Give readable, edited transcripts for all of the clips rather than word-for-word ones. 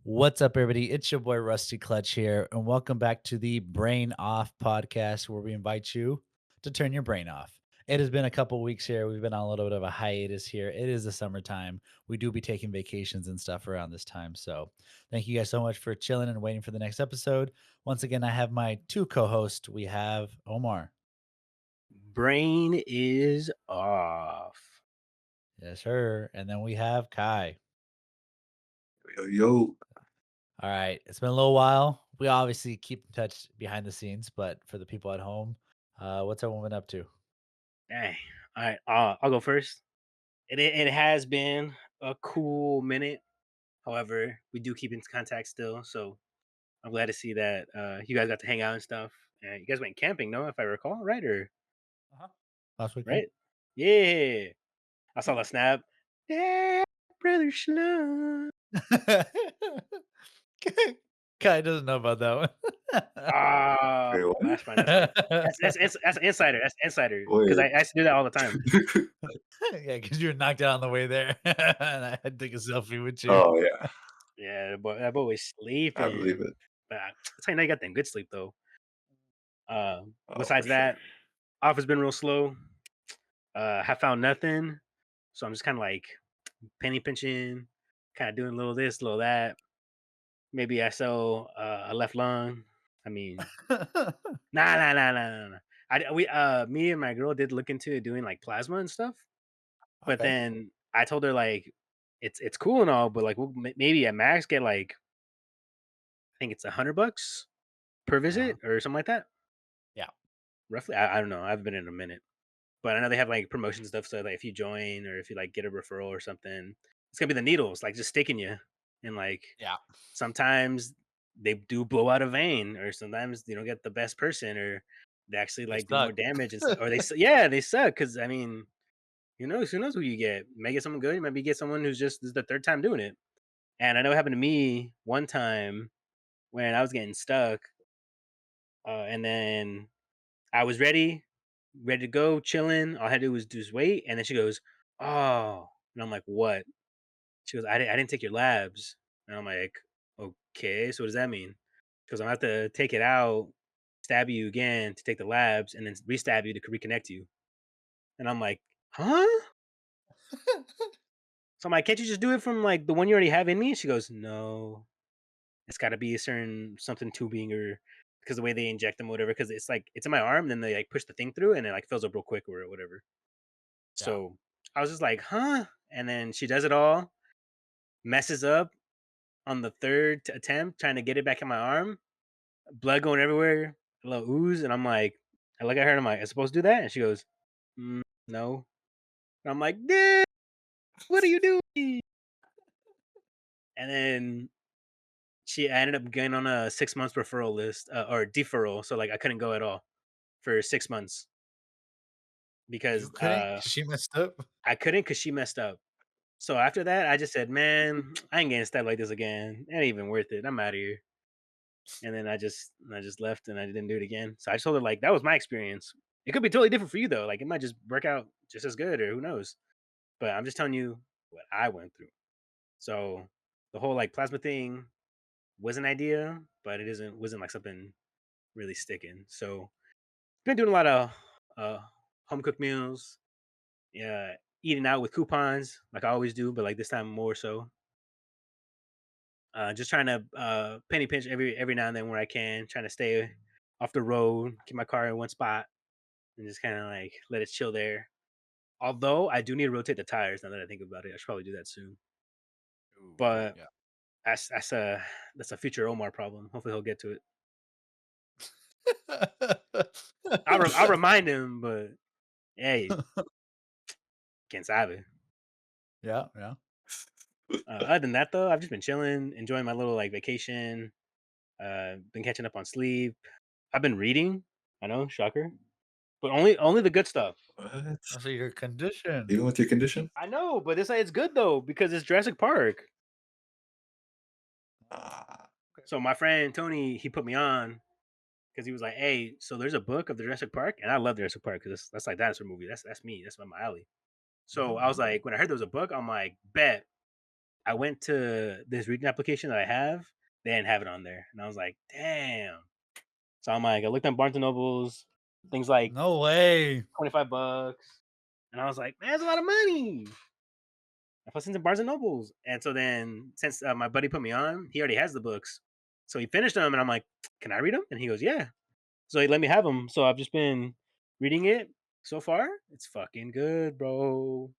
What's up, everybody? It's your boy Rusty Clutch here, and welcome back to the Brain Off podcast, where we invite you to turn your brain off. It has been a couple weeks here. We've been on a little bit of a hiatus here. It is the summertime. We do be taking vacations and stuff around this time. So, thank you guys so much for chilling and waiting for the next episode. Once again, I have my two co hosts. We have Omar. Brain is off. Yes, sir. And then we have Kai. Yo, yo. All right. It's been a little while. We obviously keep in touch behind the scenes, but for the people at home, what's everyone been up to? Dang. All right, I'll go first. It has been a cool minute. However, we do keep in contact still, so I'm glad to see that you guys got to hang out and stuff. And you guys went camping, no? If I recall, right? Or Uh-huh. Last weekend? right? Yeah, I saw the snap. Yeah, brother Shalom. Kai doesn't know about that one. Oh, Wait, what? that's fine. That's fine. That's an insider. That's insider because Wait. I used to do that all the time. Yeah, because you were knocked out on the way there, and I had to take a selfie with you. Oh, yeah. Yeah, that boy was I believe sleeping. it. But that's how you know you got that good sleep though. Oh, for Besides sure. that, office been real slow. Have found nothing, so I'm just kind of like penny pinching, kind of doing a little this, a little that. Maybe I sell a left lung. I mean, nah. Me and my girl did look into doing like plasma and stuff, but Okay. then I told her like it's cool and all, but like we'll maybe at max get like I think it's $100 per Uh-huh. visit or something like that. Yeah. Roughly, I don't know. I haven't been in a minute, but I know they have like promotion stuff. So like if you join or if you like get a referral or something, it's gonna be the needles like just sticking you, and like Yeah. sometimes they do blow out a vein, or sometimes you don't get the best person, or they actually They like do more suck. damage and stuff. Or yeah they suck because I mean who knows who you get. You may get someone good, you maybe get someone who's just this is the third time doing it. And I know it happened to me one time when I was getting stuck, and then I was ready to go, chilling. All I had to do was just wait. And then she goes, "Oh," and I'm like, "What?" She goes, I didn't take your labs." And I'm like, "Okay, so what does that mean?" Because I'm gonna have to take it out, stab you again to take the labs, and then re-stab you to reconnect you. And I'm like, "Huh?" So I'm like, "Can't you just do it from like the one you already have in me?" She goes, "No, it's got to be a certain something tubing or." Because the way they inject them, or whatever, because it's like it's in my arm, then they like push the thing through, and it like fills up real quick or whatever. Yeah. So I was just like, huh? And then she does it all, messes up on the third attempt, trying to get it back in my arm, blood going everywhere, a little ooze. And I'm like, I look at her and I'm like, "I supposed to do that?" And she goes, "No." And I'm like, "Dude, what are you doing?" And then I ended up getting on a 6 months referral list or deferral. So like I couldn't go at all for 6 months You because couldn't? 'Cause she messed up? I couldn't because she messed up. So after that, I just said, "Man, I ain't getting stabbed like this again. It ain't even worth it. I'm out of here." And then I just left and I didn't do it again. So I just told her like that was my experience. It could be totally different for you though. Like it might just work out just as good or who knows. But I'm just telling you what I went through. So the whole like plasma thing was an idea, but it isn't wasn't like something really sticking. So been doing a lot of uh home cooked meals, yeah, eating out with coupons like I always do, but like this time more so. Just trying to penny pinch every now and then where I can, trying to stay off the road, keep my car in one spot, and just kind of like let it chill there. Although I do need to rotate the tires now that I think about it, I should probably do that soon. Ooh, But yeah. that's a future Omar problem. Hopefully he'll get to it. I'll remind him, but hey, can't save it. Yeah, yeah. Other than that, though, I've just been chilling, enjoying my little like vacation. Been catching up on sleep. I've been reading. I know, shocker, but only the good stuff. What? Oh, so you're conditioned. Even with your condition? I know, but it's good though because it's Jurassic Park. Ah, okay. So my friend Tony, he put me on because he was like, "Hey, so there's a book of the Jurassic Park, and I love Jurassic Park because that's like dinosaur movie. That's me. That's my alley." So Mhm, I was mhm. like, when I heard there was a book, I'm like, "Bet." I went to this reading application that I have. They didn't have it on there, and I was like, damn. So I'm like, I looked at Barnes and Nobles, things like No way. $25, and I was like, man, that's a lot of money. I put into Barnes and Nobles, and so then since my buddy put me on, he already has the books, so he finished them, and I'm like, can I read them? And he goes, yeah. So he let me have them. So I've just been reading it so far. It's fucking good, bro.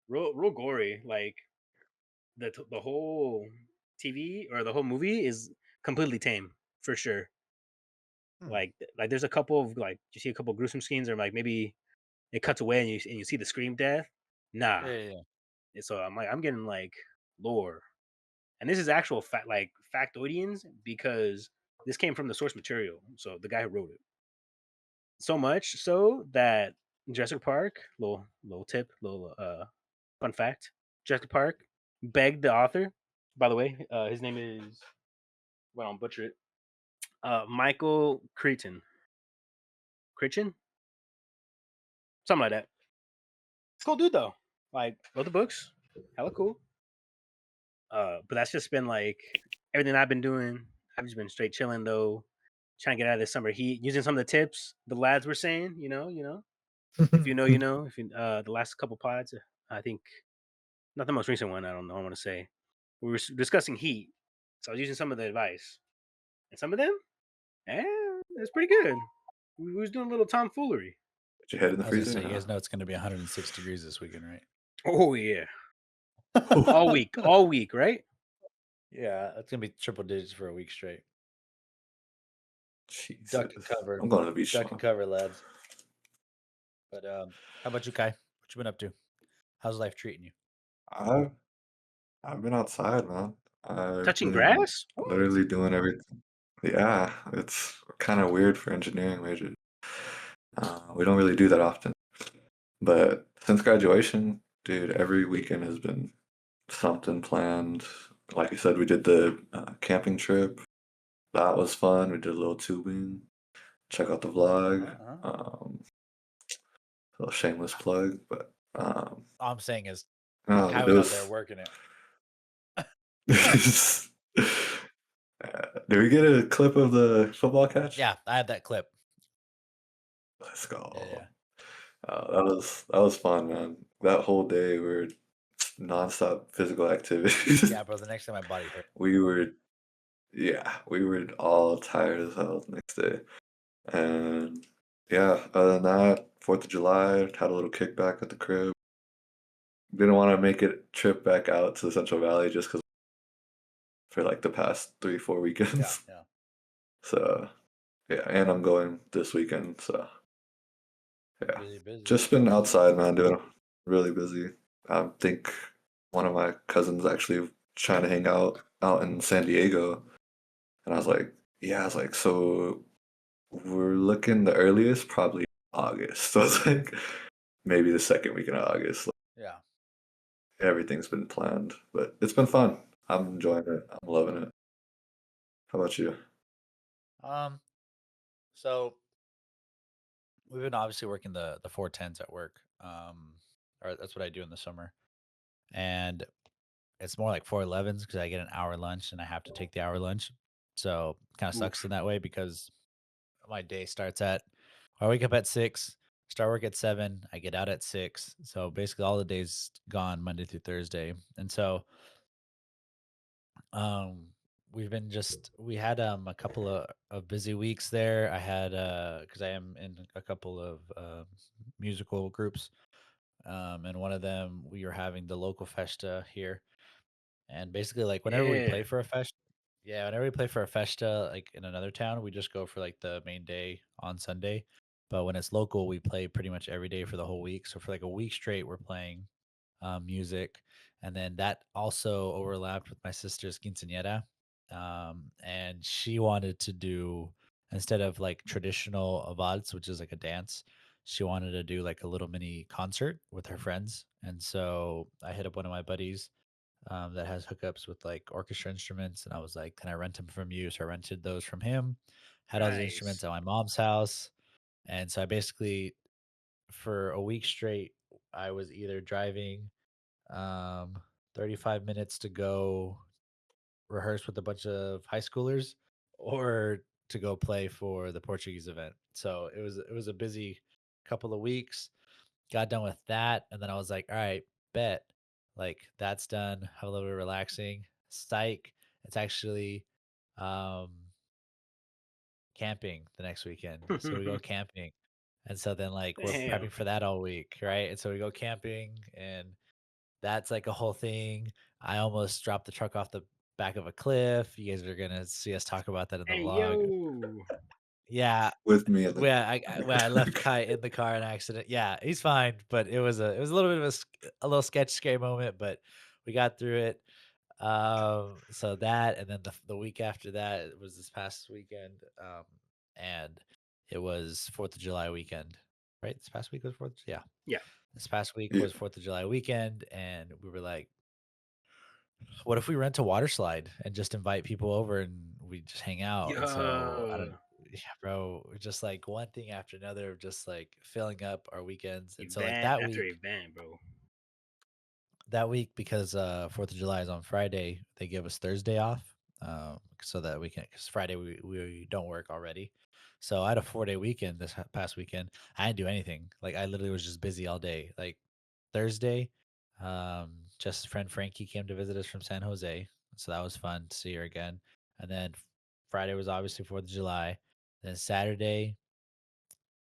Real gory. Like the whole TV or the whole movie is completely tame for sure. Hmm. Like there's a couple of like you see a couple of gruesome scenes or like maybe it cuts away and you see the scream death. Nah. Yeah, yeah, yeah. And so I'm like I'm getting like lore. And this is actual like factoidians because this came from the source material. So the guy who wrote it. So much so that Jurassic Park, little tip, little fun fact. Jurassic Park begged the author. By the way, his name is well, I'll butcher it. Michael Crichton. Crichton? Something like that. It's a cool dude though. Like wrote the books. Hella cool. But that's just been like everything I've been doing. I've just been straight chilling though, trying to get out of this summer heat, using some of the tips the lads were saying, you know. If you know, you know. If you the last couple pods, I think not the most recent one, I don't know, I want to say. We were discussing heat. So I was using some of the advice. And some of them, eh, it's pretty good. We was doing a little tomfoolery. Put your head in the I was gonna freezer. say, you guys know it's gonna be 106 degrees this weekend, right? Oh yeah. Huh? All week, right? Yeah, it's gonna be triple digits for a week straight. Jesus. Duck and cover, I'm going to the beach duck and tomorrow. cover, lads. But how about you, Kai? What you been up to? How's life treating you? I've I've been outside, man. I've Touching been grass? What? literally doing everything. Yeah, it's kind of weird for engineering majors. We don't really do that often. But since graduation, dude, every weekend has been something planned. Like I said, we did the camping trip. That was fun. We did a little tubing. Check out the vlog. Uh-huh. A little shameless plug, but All I'm saying is no, Kai but it was out there was. working it. Did we get a clip of the football catch? Yeah, I had that clip. Let's Yeah, yeah, go. That was fun, man. That whole day we were nonstop physical activities. yeah, bro. The next time my body hurt. we were Yeah, we were all tired as hell the next day. And yeah, other than that, 4th of July, had a little kickback at the crib. Didn't want to make it trip back out to the Central Valley just because for like the past 3, 4 Yeah, weekends. yeah. So yeah, and I'm going this weekend. So yeah, Busy, busy. just been outside, man, doing really busy. I think one of my cousins actually trying to hang out in San Diego, and I was like, yeah, I was like, so we're looking the earliest probably August. So it's like maybe the second week in August. Like, Yeah. everything's been planned, but it's been fun. I'm enjoying it. I'm loving it. How about you? Um. So we've been obviously working the 410s at work. Or that's what I do in the summer, and it's more like 411s because I get an hour lunch and I have to take the hour lunch. So kind of sucks Oof. in that way because my day starts at I wake up at 6, start work at 7, I get out at 6. So basically all the days gone Monday through Thursday. And so um we've been just we had a couple of busy weeks there. I had because I am in a couple of musical groups. And one of them we were having the local festa here. And basically like whenever we Yeah. play for a festa, yeah, whenever we play for a festa, like in another town, we just go for like the main day on Sunday. But when it's local, we play pretty much every day for the whole week. So for like a week straight, we're playing music, and then that also overlapped with my sister's quinceañera, and she wanted to do instead of like traditional valse, which is like a dance. She wanted to do like a little mini concert with her friends, and so I hit up one of my buddies that has hookups with like orchestra instruments. And I was like, can I rent them from you? So I rented those from him, had all the instruments Nice. at my mom's house. And so I basically, for a week straight, I was either driving, um, 35 minutes to go rehearse with a bunch of high schoolers or to go play for the Portuguese event. So it was a busy couple of weeks. Got done with that, and then I was like, all right, bet. Like that's done. Have a little bit of relaxing. Psych. It's actually um camping the next weekend. So we go camping. And so then like we're Damn. prepping for that all week, right? And so we go camping and that's like a whole thing. I almost dropped the truck off the back of a cliff. You guys are gonna see us talk about that in the Hey vlog. yo. Yeah, with me in the where I left Kai in the car in accident. Yeah, he's fine, but it was a little bit of a little sketch scary moment, but we got through it. So that, and then the week after that it was this past weekend, and it was 4th of July weekend, right? This past week was fourth. Yeah, Yeah. this past week yeah, was 4th of July weekend, and we were like, what if we rent a water slide and just invite people over and we just hang out? And so I don't, Yo. yeah, bro, just like one thing after another of just like filling up our weekends. And so like Event after event, bro. that week, because 4th of July is on Friday, they give us Thursday off, so that we can, because Friday we don't work already. So I had a 4-day weekend this past weekend. I didn't do anything. Like I literally was just busy all day. Like Thursday, just friend Frankie came to visit us from San Jose, so that was fun to see her again. And then Friday was obviously 4th of July. Then Saturday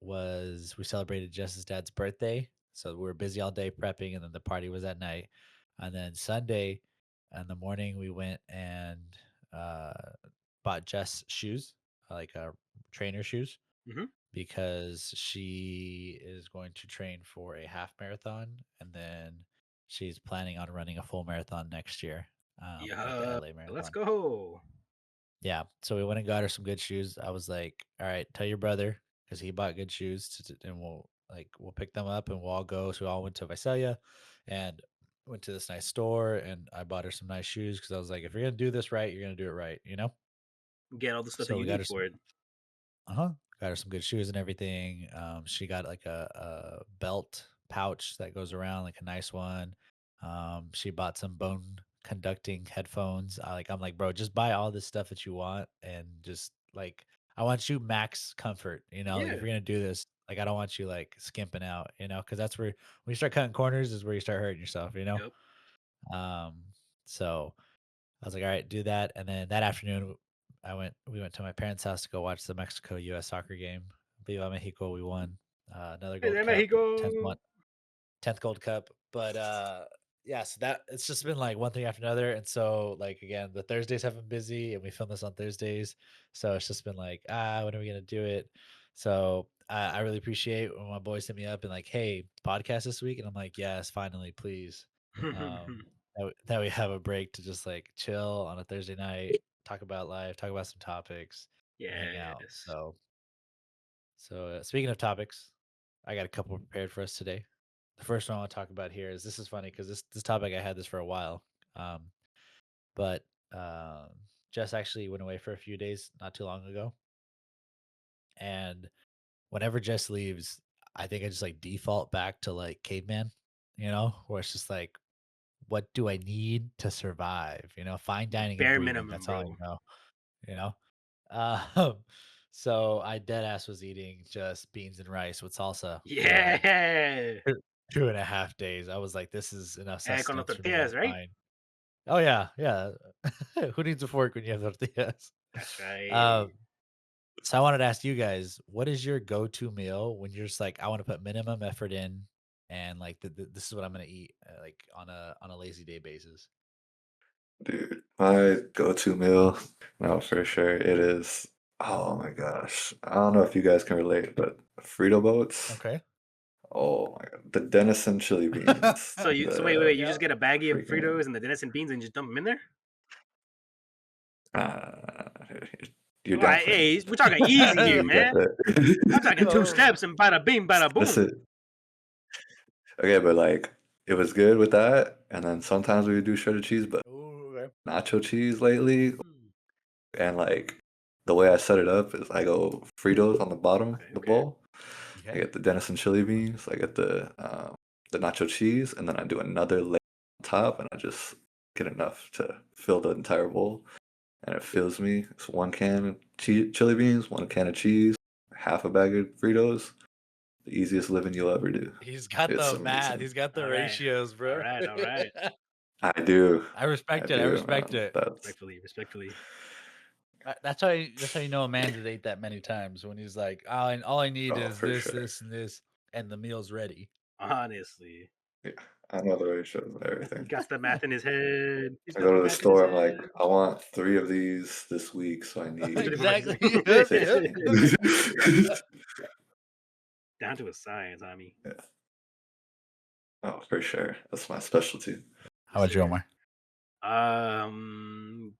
was, we celebrated Jess's dad's birthday, so we were busy all day prepping, and then the party was at night. And then Sunday in the morning, we went and uh, bought Jess shoes, like trainer shoes, Hmm. because she is going to train for a half marathon, and then she's planning on running a full marathon next year, like the Yo. LA Let's marathon. go. Yeah, so we went and got her some good shoes. I was like, "All right, tell your brother because he bought good shoes, and we'll pick them up and we'll all go." So we all went to Visalia, and went to this nice store, and I bought her some nice shoes because I was like, "If you're gonna do this right, you're gonna do it right," you know. Get all the stuff that So you we got need her for some, it. got her some good shoes and everything. She got like a belt pouch that goes around, like a nice one. She bought some bone conducting headphones. I'm like, bro, just buy all this stuff that you want, and just like, I want you max comfort. Like if Yeah. you're gonna do this, like I don't want you like skimping out. Because that's where, when you start cutting corners is where you start hurting yourself. Yep. Um, so I was like, all right, do that. And then that afternoon, we went to my parents' house to go watch the Mexico US soccer game. Viva Mexico, we won another Hey gold there, cup, 10th Mexico. one, 10th gold cup. But yeah, so that, it's just been like one thing after another. And so like again, the Thursdays have been busy, and we film this on Thursdays. So it's just been like, when are we gonna do it? So I really appreciate when my boys hit me up and like, hey, podcast this week. And I'm like, yes, finally, please. Um that we have a break to just like chill on a Thursday night, talk about life, talk about some topics, and hang out. Yes. So speaking of topics, I got a couple prepared for us today. The first one I want to talk about here is, this is funny because this topic, I had this for a while, um, but um, Jess actually went away for a few days not too long ago, and whenever Jess leaves, I think I just like default back to like caveman, where it's just like, what do I need to survive? Fine dining and Bare breathing. minimum, That's all I bro. know. You know. Um, so I dead ass was eating just beans and rice with salsa for like Yeah. 2.5 days. I was like, this is enough Con los sustenance for me. I'm tortillas, right? fine. Oh yeah, yeah. Who needs a fork when you have tortillas? That's right. Um, so I wanted to ask you guys, what is your go-to meal when you're just like, I want to put minimum effort in, and like this is what I'm gonna eat, like on a lazy day basis. dude. My go-to meal, no, for sure, it is. Oh my gosh, I don't know if you guys can relate, but Frito boats. Okay. Oh my god, the Dennison chili beans. So wait. You The just Yep. get a baggie of freaking Fritos and the Dennison beans and just dump them in there? uh, you're All right, downplaying. hey, we're talking easy here, You get man. I'm the. talking two Oh. steps and bada bing, bada This boom. is okay, but like it was good with that, and then sometimes we would do shredded cheese, but Ooh, okay. nacho cheese lately, Mm, and like the way I set it up is I go Fritos on the bottom of okay, the okay. bowl. I Okay. get the Dennison chili beans. I get the nacho cheese, and then I do another layer on top, and I just get enough to fill the entire bowl, and it fills me. It's 1 can of chili beans, 1 can of cheese, half a bag of Fritos. The easiest living you'll ever do. He's got It's the math. amazing. He's got the All right. ratios, All bro. right. All right. I do. I respect it. I do, respect man. it. That's Respectfully. That's how you know a man has ate that many times when he's like, all I need is for this, sure. this, and this, and the meal's ready. Honestly. Yeah, I know the ratios and He everything. got the math in his head. He's I got go the to the math in his store. I'm like, head. I want 3 of these this week, so I need Exactly. Yep, yep. 16. Down to a science, homie. Yeah. Oh, for sure. That's my specialty. How about you, Omar?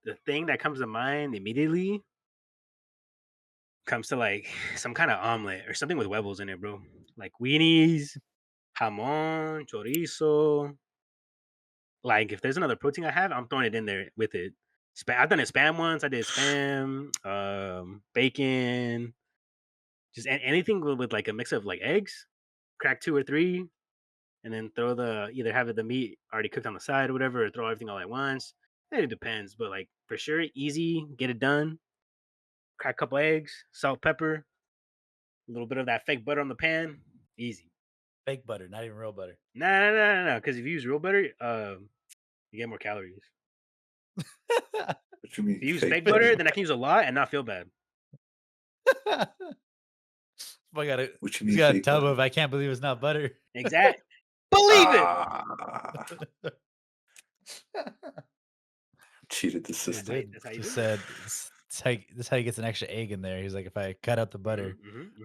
The thing that comes to mind immediately comes to like some kind of omelet or something with huevos in it, bro. Like weenies, jamon, chorizo. Like if there's another protein I have, I'm throwing it in there with it. I've done it spam once. I did spam, bacon, just anything with like a mix of like eggs, crack 2 or 3, and then throw either have the meat already cooked on the side or whatever, or throw everything all at once. It depends, but like for sure, easy, get it done. Crack a couple eggs, salt, pepper, a little bit of that fake butter on the pan, easy. Fake butter, not even real butter. No. Because if you use real butter, you get more calories. What you mean If you use fake fake butter, butter? then I can use a lot and not feel bad. I got a, What you he's mean got a fake tub butter? of I can't believe it's not butter. Exact. Believe it. Ah, cheated the He system. did. That's how you Just do it. said this is how he gets an extra egg in there. He's like, if I cut out the butter,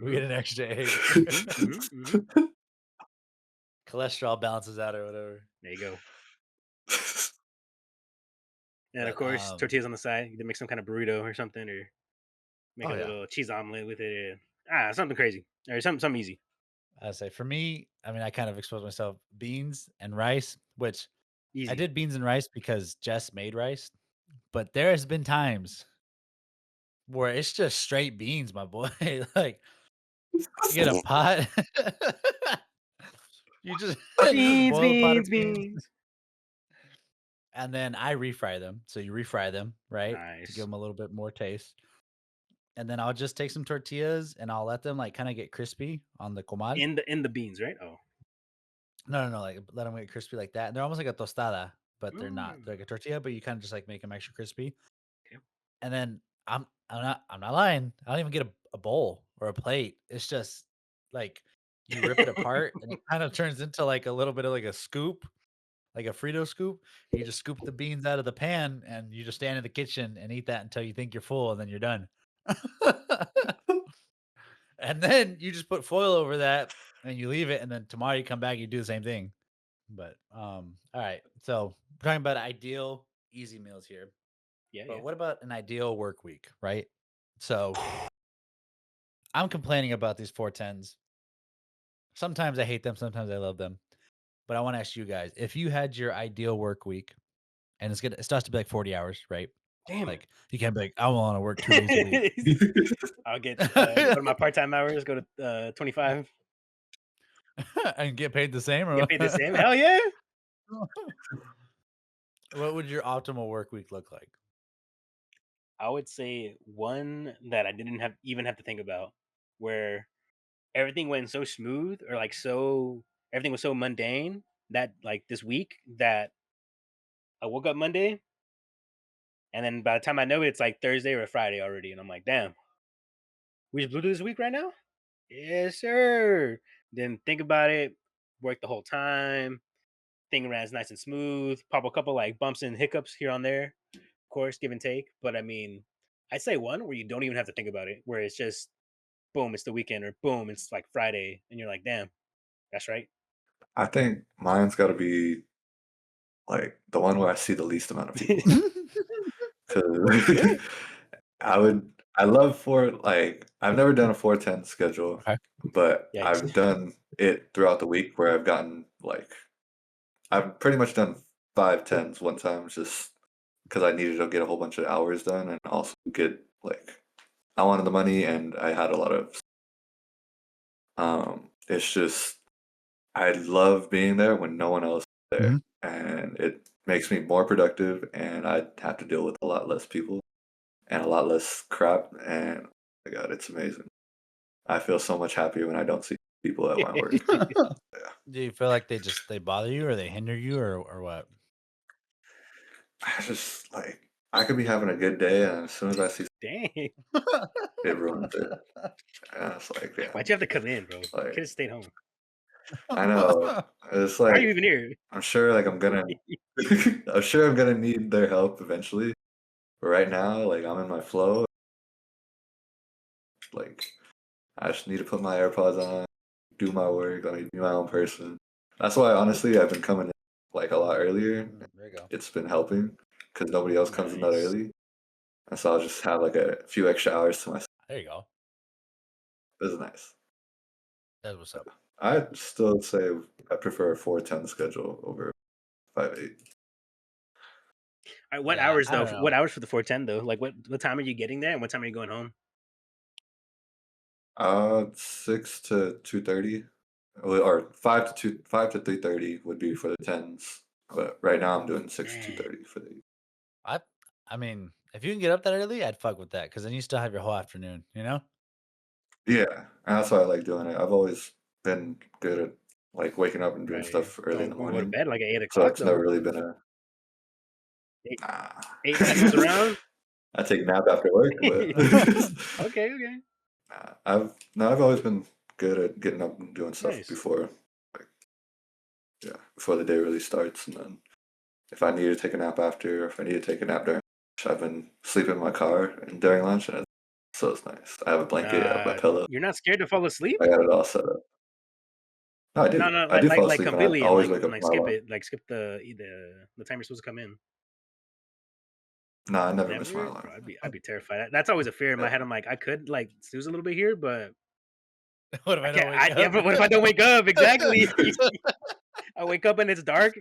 we get an extra egg. Cholesterol balances out or whatever. There you go. And of But course, tortillas on the side. Either make some kind of burrito or something, or make a little cheese omelet with it. Something crazy or something easy. I say for me, I mean, I kind of exposed myself beans and rice, which Easy. I did beans and rice because Jess made rice, but there has been times where it's just straight beans, my boy. Like you get a pot, you just just Beans, boil a pot of beans, beans, beans. and then I refry them. So you refry them, right, to give Nice. them a little bit more taste. And then I'll just take some tortillas and I'll let them like kind of get crispy on the comal. In the beans, right? Oh. No, like let them get crispy like that. They're almost like a tostada, but they're not. They're like a tortilla, but you kind of just like make them extra crispy. Okay. And then I'm not lying. I don't even get a bowl or a plate. It's just like you rip it apart and it kind of turns into like a little bit of like a scoop, like a Frito scoop. You just scoop the beans out of the pan and you just stand in the kitchen and eat that until you think you're full and then you're done. And then you just put foil over that and you leave it and then tomorrow you come back, you do the same thing. But all right. So we're talking about ideal easy meals here. Yeah. But what about an ideal work week, right? So I'm complaining about these 410s. Sometimes I hate them, sometimes I love them. But I want to ask you guys, if you had your ideal work week, and it starts to be like 40 hours, right? Damn. Like you can't be like, I want to work 2 days a week. I'll get go to my part-time hours, go to 25. And get paid the same or Get paid the same. Hell yeah. What would your optimal work week look like? I would say one that I didn't even have to think about, where everything went so smooth, or like everything was so mundane that like this week that I woke up Monday, and then by the time I know it, it's like Thursday or Friday already, and I'm like, damn, we just blew through this week right now. Yes, sir. Then think about it, work the whole time. Thing ran nice and smooth. Pop a couple like bumps and hiccups here on there, of course, give and take. But I mean, I'd say one where you don't even have to think about it, where it's just boom, it's the weekend, or boom, it's like Friday, and you're like, damn, that's right. I think mine's got to be like the one where I see the least amount of people. Because I love I've never done a 410 schedule, Okay. but Yikes. I've done it throughout the week where I've pretty much done 5 10s one time just because I needed to get a whole bunch of hours done and also get I wanted the money and I had a lot of it's just I love being there when no one else there, Mhm. and it makes me more productive, and I have to deal with a lot less people and a lot less crap. And oh my God, it's amazing. I feel so much happier when I don't see people at my work. Yeah. Do you feel like they bother you or they hinder you or what? I just like I could be having a good day, and as soon as I see Dang. it ruins it. And it's like, Why'd damn, you have to come in, bro? Could like have stayed home. I know. It's Why are you like even here? I'm sure like I'm gonna I'm sure I'm gonna need their help eventually. But right now, like I'm in my flow. Like I just need to put my AirPods on, do my work, like be my own person. That's why honestly I've been coming in like a lot earlier. There you go. It's been helping because nobody else comes in that Nice. early. And so I'll just have like a few extra hours to myself. There you go. It's nice. That's what's up. I still say I prefer a 4-10 schedule over 5-8. All right, what Yeah, hours I though? don't know. What hours for the 410 though? Like what time are you getting there and what time are you going home? 6 to 2:30, or 5 to 3:30 would be for the tens. But right now I'm doing 6 to Man. 2:30 for the. I I mean, if you can get up that early, I'd fuck with that because then you still have your whole afternoon, you know? Yeah, and that's why I like doing it. I've always been good at like waking up and doing Right. stuff early in the Don't go to morning, bed like at 8 so o'clock it's never though. really been a Eight, nah. eight nine rolls around. I take a nap after work, but Okay. nah, I've always been good at getting up and doing stuff Nice. before, like, yeah, before the day really starts, and then if I need to take a nap after, or if I need to take a nap during lunch, I've been sleeping in my car and during lunch, and so it's nice. I have a blanket, I have my pillow, You're not scared to fall asleep? I got it all set up. No, I No, do. no, I do fall like asleep, and I completely always wake up to my skip alarm. it, like skip the time you're supposed to come in. No, I never miss my Never, bro. alarm. I'd be terrified. That's always a fear in my Yeah. head. I'm like, I could like snooze a little bit here, but What if I I don't can't. wake Yeah, up? but what if I don't wake up? Exactly. I wake up and it's dark.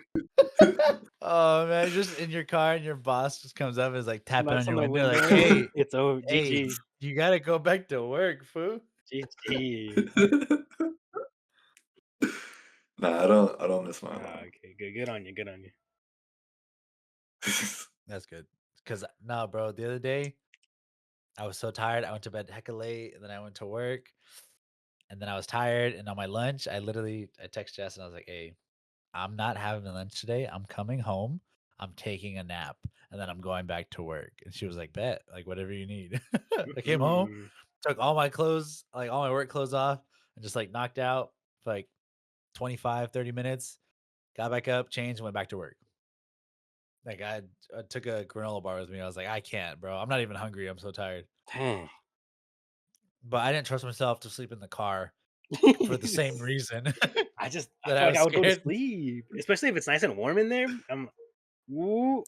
Oh man, just in your car and your boss just comes up and is like He tapping on knocks on your my window, like, window. "Hey, It's oh hey, GG. you gotta go back to work, fool." GG. Nah, I don't miss my alarm. Okay, good on you. Good on you. That's good. Cause no, bro, the other day I was so tired. I went to bed hecka late, and then I went to work, and then I was tired. And on my lunch, I texted Jess and I was like, "Hey, I'm not having lunch today. I'm coming home. I'm taking a nap, and then I'm going back to work." And she was like, "Bet, like whatever you need." I came home, Mhm. took all my clothes, like all my work clothes off, and just like knocked out for like 25, 30 minutes. Got back up, changed, and went back to work. Like I took a granola bar with me. I was like, I can't, bro. I'm not even hungry. I'm so tired. Dang. But I didn't trust myself to sleep in the car for the same reason I that feel I like was I would go to scared. sleep, especially if it's nice and warm in there. Woo.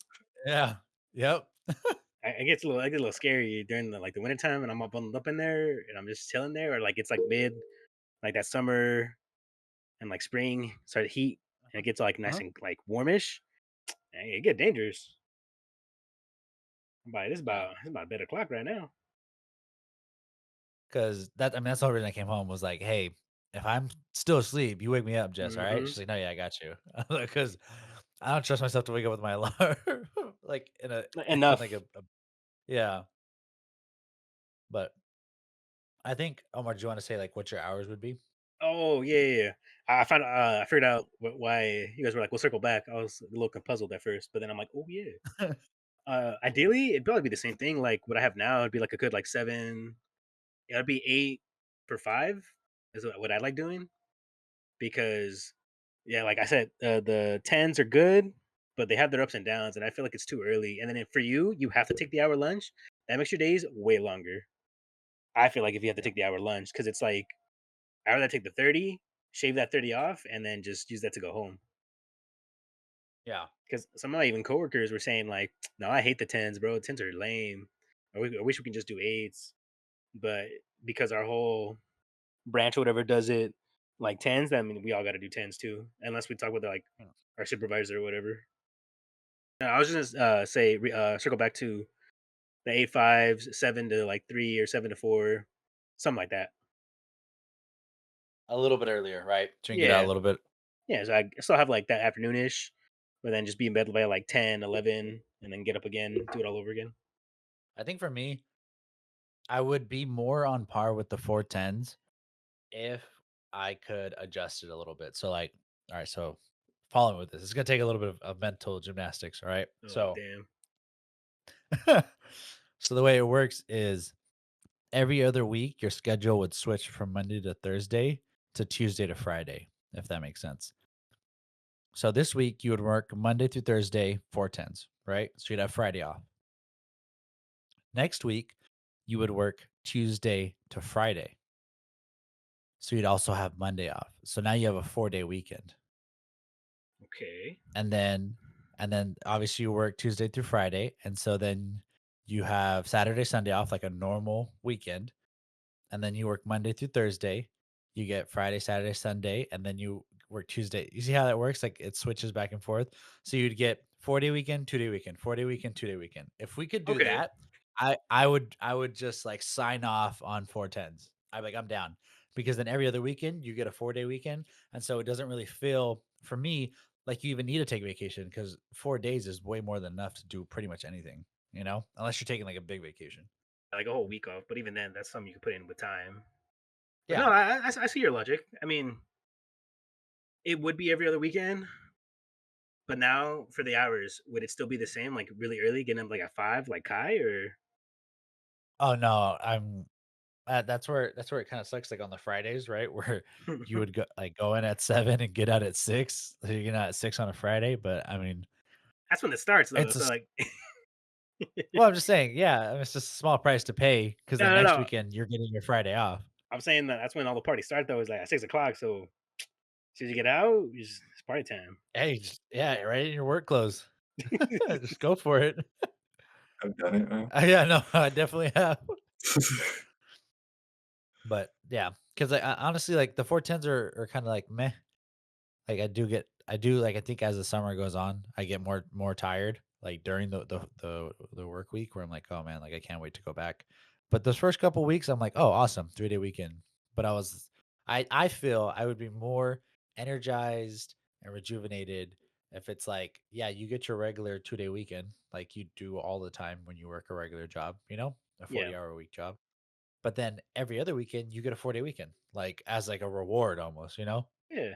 Yeah. Yep. I get a little scary during the wintertime and I'm all bundled up in there and I'm just chilling there, or like it's like mid like that summer and like spring start heat and it gets like nice Uh-huh. and like warmish. And it get dangerous. Yeah. It's about bed o'clock right now. Because I mean, that's the whole reason I came home was like, hey, if I'm still asleep, you wake me up, Jess. All right. Hmm. She's like, no, yeah, I got you. Because I don't trust myself to wake up with my alarm, like in like Enough. yeah. But I think, Omar, do you want to say like what your hours would be? Oh yeah. I figured out why you guys were like, we'll circle back. I was a little puzzled at first, but then I'm like, oh yeah. Ideally, it'd probably be the same thing. Like what I have now, it'd be like a good like 7. Yeah, it'd be 8 for 5 is what I like doing because yeah, like I said, the tens are good, but they have their ups and downs, and I feel like it's too early. And then for you, you have to take the hour lunch. That makes your days way longer. I feel like if you have to Yeah. take the hour lunch, because it's like I rather take the 30, shave that 30 off, and then just use that to go home. Yeah. Because some of my even coworkers were saying like, no, I hate the tens, bro. Tens are lame. I wish we can just do eights, but because our whole branch or whatever does it like tens, that mean we all got to do tens too, unless we talk with like Yeah. our supervisor or whatever. I was just say circle back to the 8 5s, 7 to like 3 or 7 to 4, something like that. A little bit earlier, right? Ching it out a Yeah, little bit. Yeah, so I still have like that afternoonish, but then just be in bed by like 10, 11, and then get up again, do it all over again. I think for me, I would be more on par with the 410s if I could adjust it a little bit. So like, all right, so following with this, it's gonna take a little bit of mental gymnastics. All right. Oh So damn. so the way it works is every other week your schedule would switch from Monday to Thursday to Tuesday to Friday, if that makes sense. So this week you would work Monday through Thursday, 410s, right? So you'd have Friday off. Next week, you would work Tuesday to Friday. So you'd also have Monday off. So now you have a 4-day weekend. Okay. And then obviously you work Tuesday through Friday. And so then you have Saturday, Sunday off like a normal weekend. And then you work Monday through Thursday. You get Friday, Saturday, Sunday, and then you work Tuesday. You see how that works? Like it switches back and forth. So you'd get 4-day weekend, 2-day weekend, 4-day weekend, 2-day weekend. If we could do Okay. that, I would just like sign off on 410s. I'm down because then every other weekend you get a 4-day weekend, and so it doesn't really feel for me like you even need to take vacation because 4 days is way more than enough to do pretty much anything. Unless you're taking like a big vacation. Like a whole week off, but even then, that's something you can put in with time. But no, Yeah. I see your logic. I mean, it would be every other weekend, but now for the hours, would it still be the same? Like really early, getting up like at 5, like Kai, or Oh no, that's where it kinda sucks, like, on the Fridays, right, where you would go in at 7 and get out at 6, so you get out at 6 on a Friday, but, I mean, that's when it starts though. it's a So s like, well, I'm just saying, yeah, I mean, it's just a small price to pay because no, the no, next no. weekend, you're getting your Friday off. I'm saying that that's when all the parties start though. Is like at 6 o'clock. So as soon as you get out, it's party time. Hey, just yeah, right in your work clothes. Just go for it. I've done it, man. Yeah, no, I definitely have. But, yeah, 'cause I honestly, like, the 410s are kinda like, meh. Like, I think as the summer goes on, I get more tired, like, during the work week where I'm like, "Oh, man, like, I can't wait to go back." But those first couple weeks, I'm like, "Oh, awesome, 3-day weekend." But I feel I would be more energized and rejuvenated if it's like, yeah, you get your regular 2-day weekend like you do all the time when you work a regular job, a Yeah, 40-hour-a-week job. But then every other weekend, you get a 4-day weekend, like, as, like, a reward almost? yeah.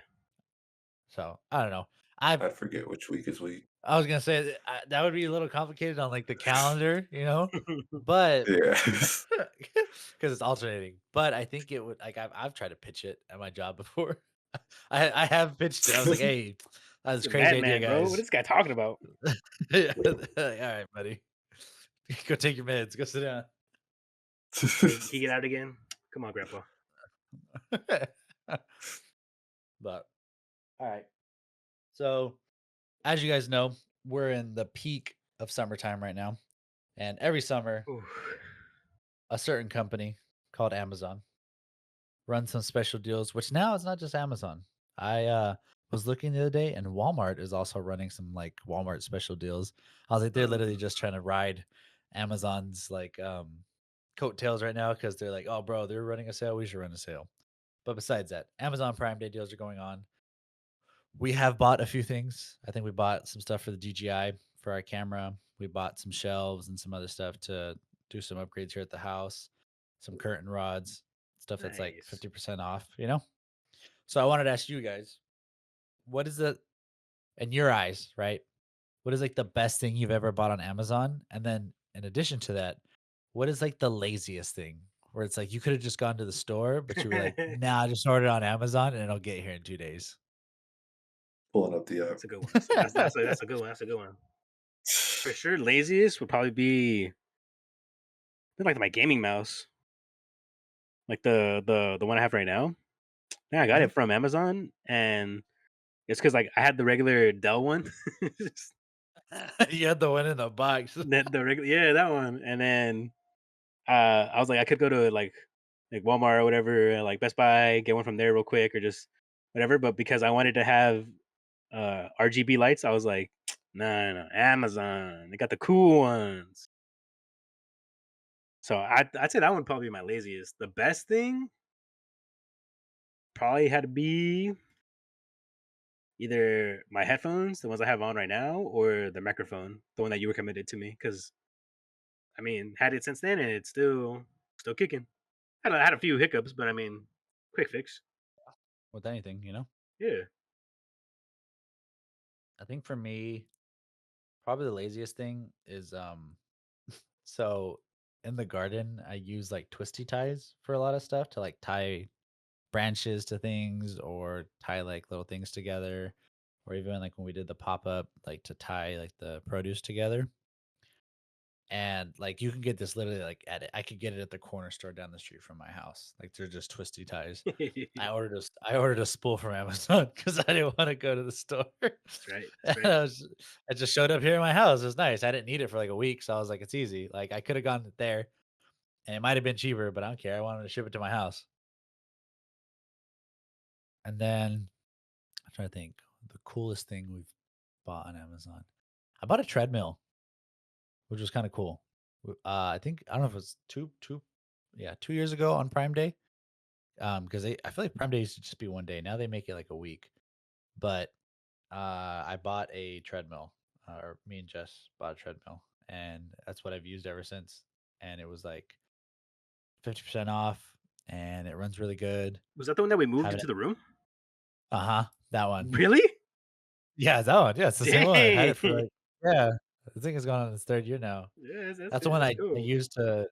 So, I don't know. I've I forget which week is week. I was gonna say that would be a little complicated on, like, the calendar, but Yeah. because it's alternating. But I think it would like, I've tried to pitch it at my job before. I have pitched it. I was like, "Hey, that's It's a a crazy idea, madman, bro. What guys." is this guy talking about? Yeah. "Alright, buddy. Go take your meds. Go sit down." Can you get out again? Come on, Grandpa. But, alright. So, as you guys know, we're in the peak of summertime right now, and every summer, Oof. a certain company called Amazon run some special deals, which now it's not just Amazon. I was looking the other day and Walmart is also running some like Walmart special deals. I was like, they're literally Um, just trying to ride Amazon's like coattails right now because they're like, oh bro, they're running a sale. We should run a sale. But besides that, Amazon Prime Day deals are going on. We have bought a few things. I think we bought some stuff for the DJI for our camera. We bought some shelves and some other stuff to do some upgrades here at the house, some curtain rods, stuff that's like nice. 50% off? So I wanted to ask you guys, what is the in your eyes, right? What is like the best thing you've ever bought on Amazon? And then in addition to that, what is like the laziest thing where it's like you could have just gone to the store, but you were like, That's nah, just order it on Amazon and it'll get here in 2 days. Pulling up the app. a good one. So that's a good one. That's a good one. For sure, laziest would probably be like my gaming mouse, like the one I have right now. Yeah, I got Mhm. it from Amazon, and it's because like I had the regular Dell one, You had the one in the box. the regular yeah that one, and then I was like I could go to like Walmart or whatever, like Best Buy, get one from there real quick, or just whatever. But because I wanted to have RGB lights, I was like, no, no, Amazon, they got the cool ones. So I'd say that one probably be my laziest. The best thing probably had to be. either my headphones, the ones I have on right now, or the microphone, the one that you recommended to me. Because I mean, had it since then, and it's still kicking. I had a few hiccups, but I mean, quick fix. with anything, you know. Yeah. I think for me, probably the laziest thing is so in the garden I use like twisty ties for a lot of stuff to like tie branches to things or tie like little things together or even like when we did the pop-up like to tie like the produce together. And like you can get this literally like I could get it at the corner store down the street from my house. Like they're just twisty ties. I ordered a spool from Amazon because I didn't want to go to the store. That's right. That's And right. I just showed up here in my house. It was nice. I didn't need it for like a week, so I was like, it's easy. Like I could have gone there and it might have been cheaper, but I don't care. I wanted to ship it to my house. And then I'm trying to think the coolest thing we've bought on Amazon. I bought a treadmill, which was kind of cool. I think I don't know if it was yeah, 2 years ago on Prime Day. Because I feel like Prime Day used to just be one day. Now they make it like a week. But I bought a treadmill, or me and Jess bought a treadmill, and that's what I've used ever since. And it was like 50% off, and it runs really good. Was that the one that we moved Having into it, the room? that one. Really? Yeah, that one. Yeah, it's the same one. I've had Dang. it for like, yeah, I think it's gone on its third year now. Yeah, that's That's the good. one That's I cool. used to.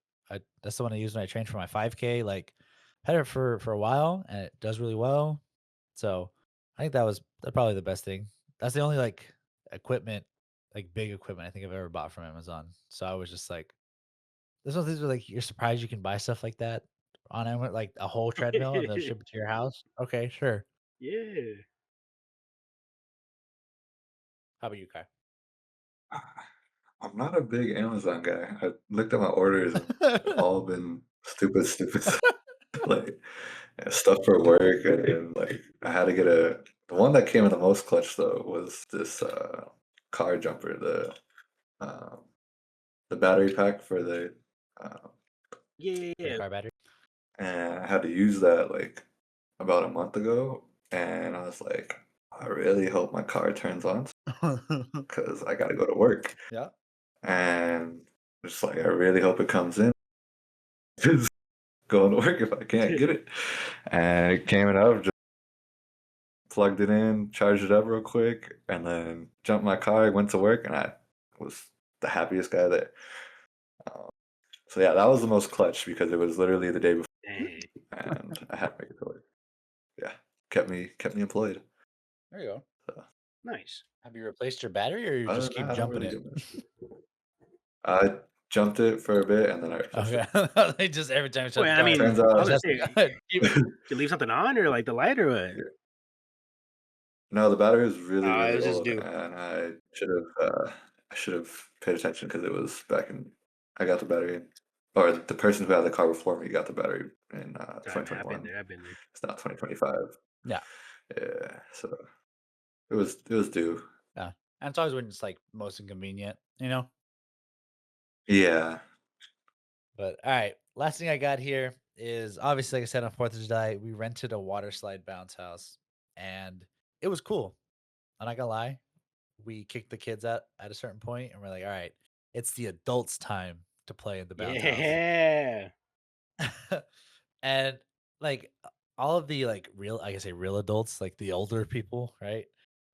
That's the one I used when I trained for my 5K. Like, had it for a while, and it does really well. So I think that's probably the best thing. That's the only like equipment, like big equipment I think I've ever bought from Amazon. So I was just like, there's one of things where like you're surprised you can buy stuff like that on Amazon, like a whole treadmill and they'll ship it to your house. Okay, sure. Yeah. How about you, Kai? I'm not a big Amazon guy. I looked at my orders and they've all been stupid stuff. Like stuff for work and like I had to get the one that came in the most clutch though was this car jumper, um the battery pack for the uh, Yeah. For your Yeah. car battery? and I had to use that like about a month ago and I was like, I really hope my car turns on because I gotta go to work. Yeah. And it's like I really hope it comes in. Just going to work if I can't get it. And it came in up, just plugged it in, charged it up real quick, and then jumped my car, went to work, and I was the happiest guy there. Um, so yeah, that was the most clutch because it was literally the day before, Dang. and I had to make it to work. Yeah, kept me employed. There you go. So Nice. Have you replaced your battery or you other just than that, keep I don't jumping really it? do much. I jumped it for a bit, and then I replaced Okay. it. They just every time you shut Wait, the I car, mean, Turns I was out, gonna just say, keep did you leave something on or like the light or what? no, the battery was really, Oh, it really was just old, due. and I should have paid attention because it was back in. I got the battery, or the person who had the car before me got the battery in Sorry, man. I've been 2021. there. I've been there. It's not 2025. yeah. Yeah, so it was due. Yeah. And it's always when it's like most inconvenient, you know? Yeah, But all right, last thing I got here is obviously, like I said, on 4th of July, we rented a water slide bounce house and it was cool. I'm not gonna lie. We kicked the kids out at a certain point and we're like, all right, it's the adults' time to play in the bounce house. Yeah. And like all of the like real, I can say real adults, like the older people, right?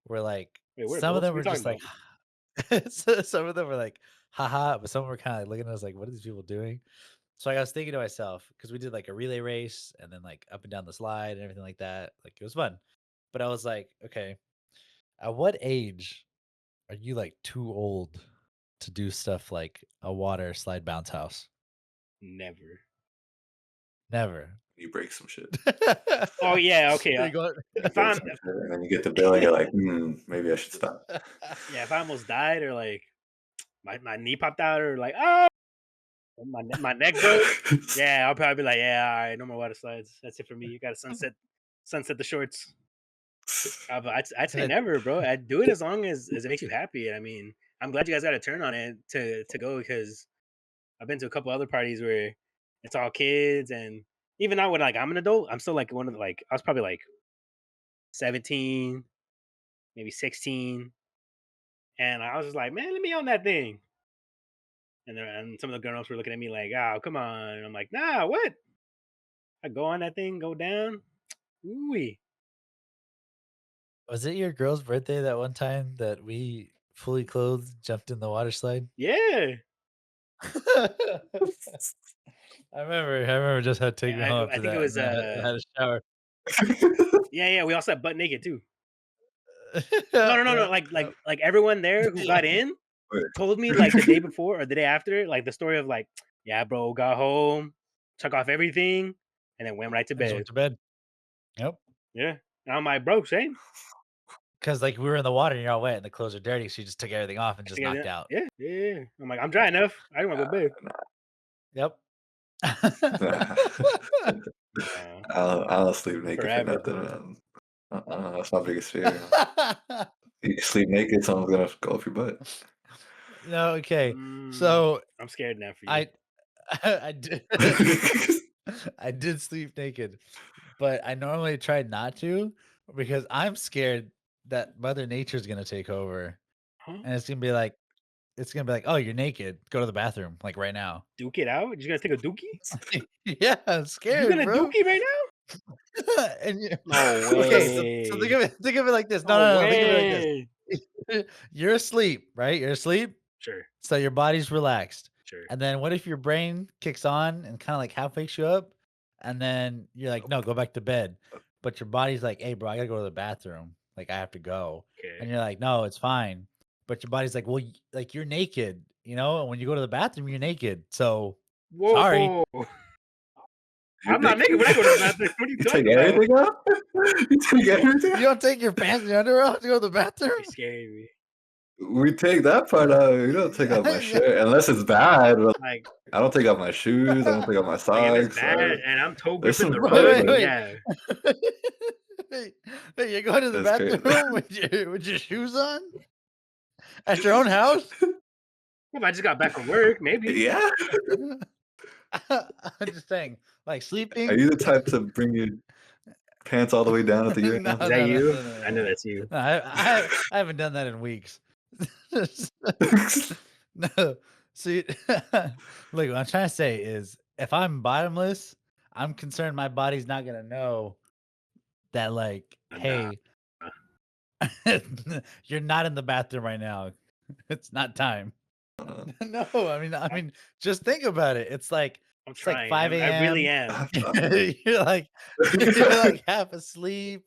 Were like, Wait, we're some of adults. them What are you were talking just like, about? some of them were like, haha, but some were kind of like looking at us like, what are these people doing? So like, I was thinking to myself, because we did like a relay race and then like up and down the slide and everything like that. Like it was fun. But I was like, okay, at what age are you like too old to do stuff like a water slide bounce house? Never. Never. you break some shit. Oh yeah. Okay. You're going- You If break I'm, some shit, and then you get the bill, and you're like, maybe I should stop. yeah, if I almost died or like my knee popped out or like oh my neck broke, yeah, I'll probably be like, yeah, all right, no more water slides. That's it for me. You got to sunset the shorts. But I'd say And never, bro. I'd do it as long as it makes you happy. I mean, I'm glad you guys got a turn on it to go because I've been to a couple other parties where it's all kids and even now when like I'm an adult, I'm still like one of the like I was probably like 17, maybe 16, and I was just like, man, let me on that thing. And some of the girls were looking at me like, oh, come on. And I'm like, nah, what? I go on that thing, go down. Ooh, Was it your girl's birthday that one time that we fully clothed jumped in the water slide? yeah. I remember just had to take me home I after think it that, and was then I had a shower. yeah, we all sat butt naked too. No, Yeah, no, no, no. yeah, Like yep. like like everyone there who got in Wait. told me like the day before or the day after, like the story of like, yeah, bro, got home, took off everything, and then went right to I just bed. went to bed. Yep. Yeah. And I'm like, bro, same. 'Cause, like, we were in the water and you're all wet and the clothes are dirty, so you just took everything off and I just think I knocked did. out. Yeah, yeah, yeah. I'm like, I'm dry enough. I don't want to go to bed. Yep. Nah. Uh, I'll sleep naked for forever, nothing, bro. man. That's my biggest fear. You sleep naked, someone's gonna go up your butt. No, okay. Mm, So, I'm scared now for you. I I did I did sleep naked, but I normally try not to because I'm scared that Mother Nature's gonna take over, Huh? and it's gonna be like, "Oh, you're naked. Go to the bathroom, like, right now." Duke it out? You gonna take a dookie? Yeah, I'm You scared, gonna bro. dookie right now? And you No okay, so way. think of it like this. No, No no, no, think of it like this. way. You're asleep, right? You're asleep, Sure, so your body's relaxed. sure. And then what if your brain kicks on and kinda, like, half wakes you up, and then you're like, "No, go back to bed." But your body's like, "Hey, bro, I gotta go to the bathroom. Like, I have to go." And Okay. you're like, "No, it's fine." But your body's like, "Well, like, you're naked, and when you go to the bathroom, you're naked. So, sorry." Whoa. You're I'm not naked naked? when I go to the bathroom. What are you You take talking about? everything off? You take everything You off? don't take your pants and your underwear off to go to the You're bathroom? scaring me. We take that part out. We don't take off my shirt unless it's bad. But Like, I don't take off my shoes. I don't take off my like if it's socks. bad and I'm toe There's gripping some the Wait, rug, wait, but then wait. yeah. Wait, wait, you're going to the that's crazy. bathroom with your shoes on? At your own house? If I just got back from work, maybe. Yeah. I'm just saying, like, Are sleeping. you the type to bring your pants all the way down at the No, urinal? Is no, that no, no, you? no, no, I know no. that's you. No, I haven't done that in weeks. No. See, look, what I'm trying to say is if I'm bottomless, I'm concerned my body's not gonna know that, like, Nah. hey, you're not in the bathroom right now. It's not time. No, I mean, just think about it. I'm It's like trying. 5 I really AM. am. You're like you're like half asleep.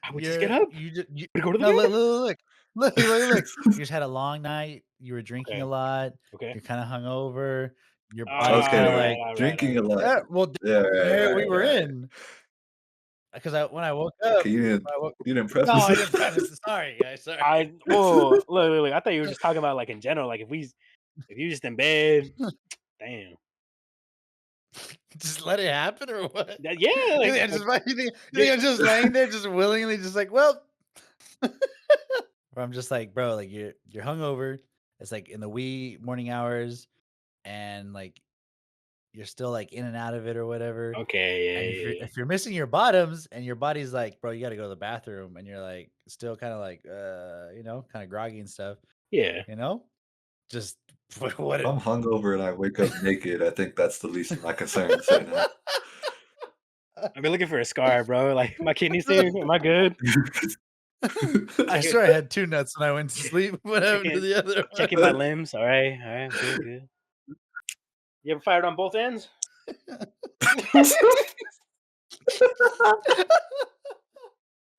I would just get You're up. you just you To go to the no, look, bathroom. look, look, look, look, look. You just had a long night. You were drinking a Okay. lot. Okay. You're kind of hungover. Your body's All kind of Okay, right. like, All right. All drinking right. a lot. yeah. Well, that's Yeah, the right, scenario we right, were right. in. Because when I woke up, Okay, when I woke, you didn't press no, this. I didn't preface it. Sorry, guys. Sorry. I whoa, look. I thought you were just talking about like in general. Like if you just in bed, damn. Just let it happen or what? Yeah, You like, think I like just you think I'm just laying there just willingly just like, well, or I'm just like, bro, like you're hungover. It's like in the wee morning hours and like you're still like in and out of it or whatever. And if you're okay, if you're missing your bottoms and your body's like, bro, you got to go to the bathroom and you're like still kind of like kind of groggy and stuff, yeah, yeah. you know? Just what If it I'm hungover and I wake up naked, I think that's the least of my concerns right now. I've been looking for a scar, bro. Like my kidney stone. Am I good? I Checking, swear I had two nuts when I went to sleep. What happened to checking, the other checking my limbs. All right, all right, good, good. You ever fired on both ends?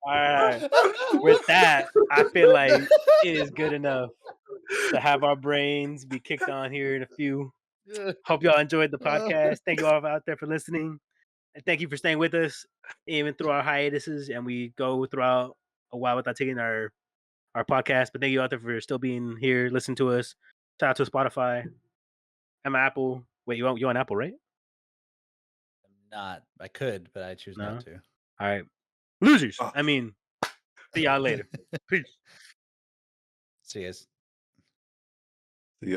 All right. With that, I feel like it is good enough to have our brains be kicked on here in a few. one? Hope y'all enjoyed the Uh, podcast. Thank you all out there for listening. And thank you for staying with us even through our hiatuses and we go throughout a while without taking our podcast. But thank you out there for still being here, listening to us. Shout out to Spotify. I'm Apple. Wait, you on Apple, right? Not. I could, but I choose not No. to. All right. Losers. Oh, I mean, see y'all later. Peace. See you guys. yeah.